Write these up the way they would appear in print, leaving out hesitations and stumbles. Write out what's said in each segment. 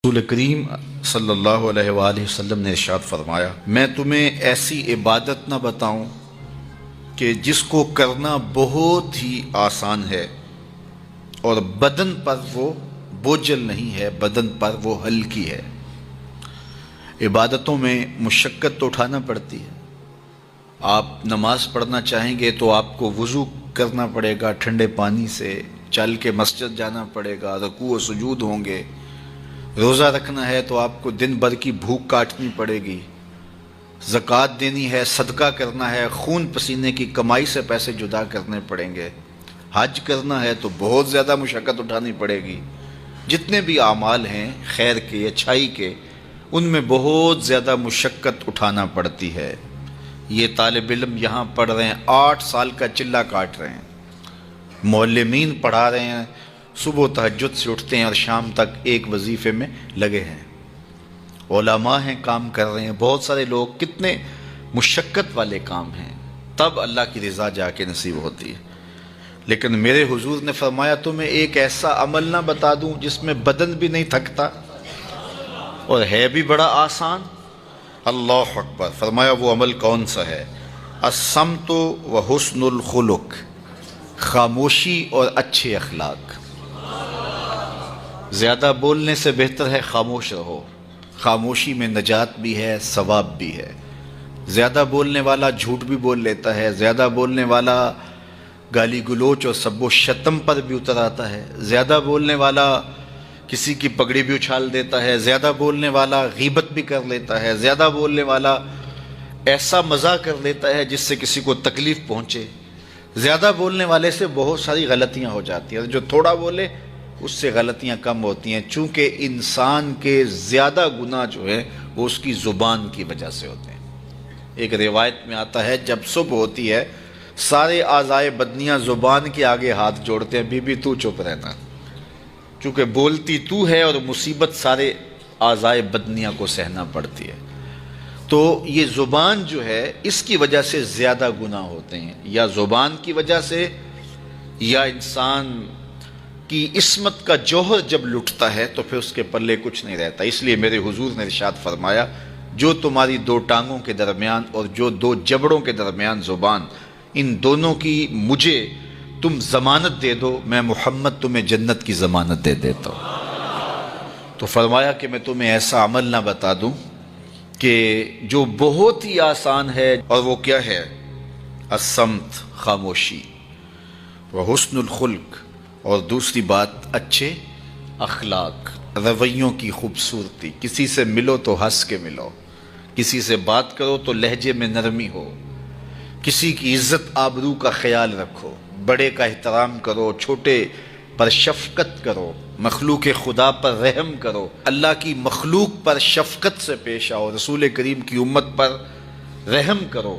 رسول کریم صلی اللہ علیہ وآلہ وسلم نے ارشاد فرمایا، میں تمہیں ایسی عبادت نہ بتاؤں کہ جس کو کرنا بہت ہی آسان ہے اور بدن پر وہ بوجھل نہیں ہے، بدن پر وہ ہلکی ہے۔ عبادتوں میں مشقت تو اٹھانا پڑتی ہے۔ آپ نماز پڑھنا چاہیں گے تو آپ کو وضو کرنا پڑے گا، ٹھنڈے پانی سے چل کے مسجد جانا پڑے گا، رکوع و سجود ہوں گے۔ روزہ رکھنا ہے تو آپ کو دن بھر کی بھوک کاٹنی پڑے گی، زکوٰۃ دینی ہے، صدقہ کرنا ہے، خون پسینے کی کمائی سے پیسے جدا کرنے پڑیں گے، حج کرنا ہے تو بہت زیادہ مشقت اٹھانی پڑے گی۔ جتنے بھی اعمال ہیں خیر کے، اچھائی کے، ان میں بہت زیادہ مشقت اٹھانا پڑتی ہے۔ یہ طالب علم یہاں پڑھ رہے ہیں، 8 سال کا چلہ کاٹ رہے ہیں، معلمین پڑھا رہے ہیں، صبح تہجد سے اٹھتے ہیں اور شام تک ایک وظیفے میں لگے ہیں، علماء ہیں، کام کر رہے ہیں، بہت سارے لوگ، کتنے مشقت والے کام ہیں، تب اللہ کی رضا جا کے نصیب ہوتی ہے۔ لیکن میرے حضور نے فرمایا تمہیں ایک ایسا عمل نہ بتا دوں جس میں بدن بھی نہیں تھکتا اور ہے بھی بڑا آسان؟ اللہ اکبر! فرمایا وہ عمل کون سا ہے؟ الصمت و حسن الخلق، خاموشی اور اچھے اخلاق۔ زیادہ بولنے سے بہتر ہے خاموش رہو، خاموشی میں نجات بھی ہے، ثواب بھی ہے۔ زیادہ بولنے والا جھوٹ بھی بول لیتا ہے، زیادہ بولنے والا گالی گلوچ اور سب و شتم پر بھی اتر آتا ہے، زیادہ بولنے والا کسی کی پگڑی بھی اچھال دیتا ہے، زیادہ بولنے والا غیبت بھی کر لیتا ہے، زیادہ بولنے والا ایسا مزاح کر لیتا ہے جس سے کسی کو تکلیف پہنچے۔ زیادہ بولنے والے سے بہت ساری غلطیاں ہو جاتی ہیں، جو تھوڑا بولے اس سے غلطیاں کم ہوتی ہیں، چونکہ انسان کے زیادہ گناہ جو ہے وہ اس کی زبان کی وجہ سے ہوتے ہیں۔ ایک روایت میں آتا ہے جب صبح ہوتی ہے سارے اعضائے بدنیاں زبان کے آگے ہاتھ جوڑتے ہیں، بی بی تو چپ رہنا، چونکہ بولتی تو ہے اور مصیبت سارے اعضائے بدنیاں کو سہنا پڑتی ہے۔ تو یہ زبان جو ہے اس کی وجہ سے زیادہ گناہ ہوتے ہیں، یا زبان کی وجہ سے، یا انسان کی عصمت کا جوہر جب لٹتا ہے تو پھر اس کے پلے کچھ نہیں رہتا۔ اس لیے میرے حضور نے ارشاد فرمایا، جو تمہاری 2 ٹانگوں کے درمیان اور جو 2 جبڑوں کے درمیان زبان، ان دونوں کی مجھے تم ضمانت دے دو، میں محمد تمہیں جنت کی ضمانت دے دیتا ہوں۔ تو فرمایا کہ میں تمہیں ایسا عمل نہ بتا دوں کہ جو بہت ہی آسان ہے، اور وہ کیا ہے؟ الصمت، خاموشی، وحسن الخلق، اور دوسری بات اچھے اخلاق، رویوں کی خوبصورتی۔ کسی سے ملو تو ہنس کے ملو، کسی سے بات کرو تو لہجے میں نرمی ہو، کسی کی عزت آبرو کا خیال رکھو، بڑے کا احترام کرو، چھوٹے پر شفقت کرو، مخلوق خدا پر رحم کرو، اللہ کی مخلوق پر شفقت سے پیش آؤ، رسول کریم کی امت پر رحم کرو۔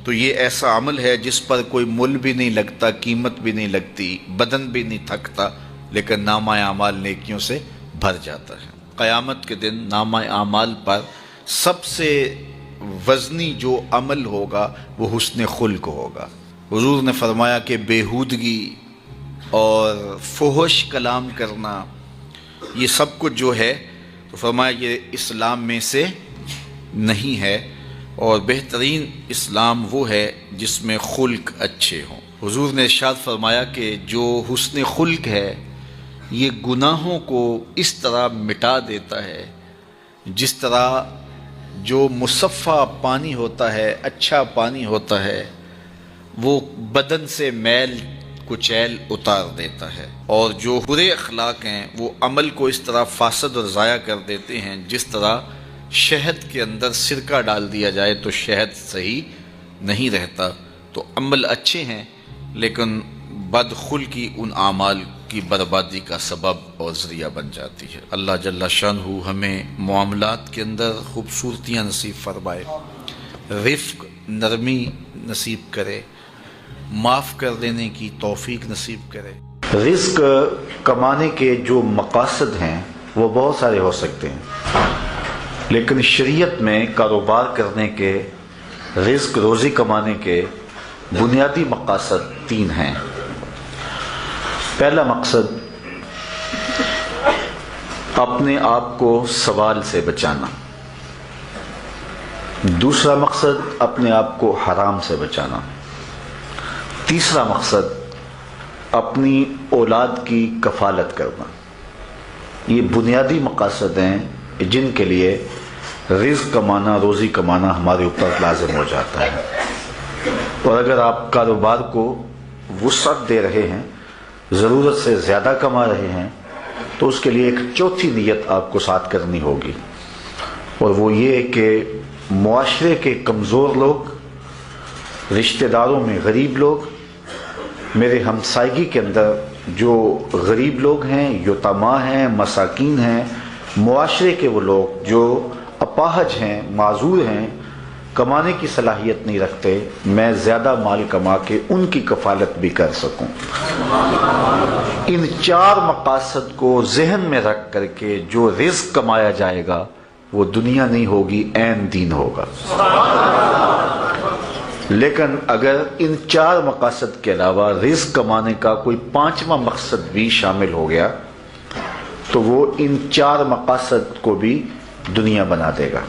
تو یہ ایسا عمل ہے جس پر کوئی مل بھی نہیں لگتا، قیمت بھی نہیں لگتی، بدن بھی نہیں تھکتا، لیکن نامہ اعمال نیکیوں سے بھر جاتا ہے۔ قیامت کے دن نامہ اعمال پر سب سے وزنی جو عمل ہوگا وہ حسن خلق ہوگا۔ حضور نے فرمایا کہ بیہودگی اور فحش کلام کرنا، یہ سب کچھ جو ہے، تو فرمایا یہ اسلام میں سے نہیں ہے، اور بہترین اسلام وہ ہے جس میں خلق اچھے ہوں۔ حضور نے ارشاد فرمایا کہ جو حسن خلق ہے یہ گناہوں کو اس طرح مٹا دیتا ہے جس طرح جو مصفہ پانی ہوتا ہے، اچھا پانی ہوتا ہے، وہ بدن سے میل کچیل اتار دیتا ہے، اور جو برے اخلاق ہیں وہ عمل کو اس طرح فاسد اور ضائع کر دیتے ہیں جس طرح شہد کے اندر سرکہ ڈال دیا جائے تو شہد صحیح نہیں رہتا۔ تو عمل اچھے ہیں لیکن بدخلقی ان اعمال کی بربادی کا سبب اور ذریعہ بن جاتی ہے۔ اللہ جل شانہ ہمیں معاملات کے اندر خوبصورتیاں نصیب فرمائے، رفق، نرمی نصیب کرے، معاف کر دینے کی توفیق نصیب کرے۔ رزق کمانے کے جو مقاصد ہیں وہ بہت سارے ہو سکتے ہیں، لیکن شریعت میں کاروبار کرنے کے، رزق روزی کمانے کے بنیادی مقاصد 3 ہیں۔ پہلا مقصد اپنے آپ کو سوال سے بچانا. دوسرا مقصد اپنے آپ کو حرام سے بچانا. تیسرا مقصد اپنی اولاد کی کفالت کرنا. یہ بنیادی مقاصد ہیں جن کے لیے رزق کمانا، روزی کمانا ہمارے اوپر لازم ہو جاتا ہے. اور اگر آپ کاروبار کو وسعت دے رہے ہیں، ضرورت سے زیادہ کما رہے ہیں، تو اس کے لیے ایک چوتھی نیت آپ کو ساتھ کرنی ہوگی، اور وہ یہ کہ معاشرے کے کمزور لوگ، رشتہ داروں میں غریب لوگ، میرے ہمسائیگی کے اندر جو غریب لوگ ہیں، یتیما ہیں، مساکین ہیں، معاشرے کے وہ لوگ جو اپاہج ہیں، معذور ہیں، کمانے کی صلاحیت نہیں رکھتے، میں زیادہ مال کما کے ان کی کفالت بھی کر سکوں. ان چار مقاصد کو ذہن میں رکھ کر کے جو رزق کمایا جائے گا وہ دنیا نہیں ہوگی، عین دین ہوگا. لیکن اگر ان چار مقاصد کے علاوہ رزق کمانے کا کوئی پانچواں مقصد بھی شامل ہو گیا تو وہ ان چار مقاصد کو بھی دنیا بنا دے گا.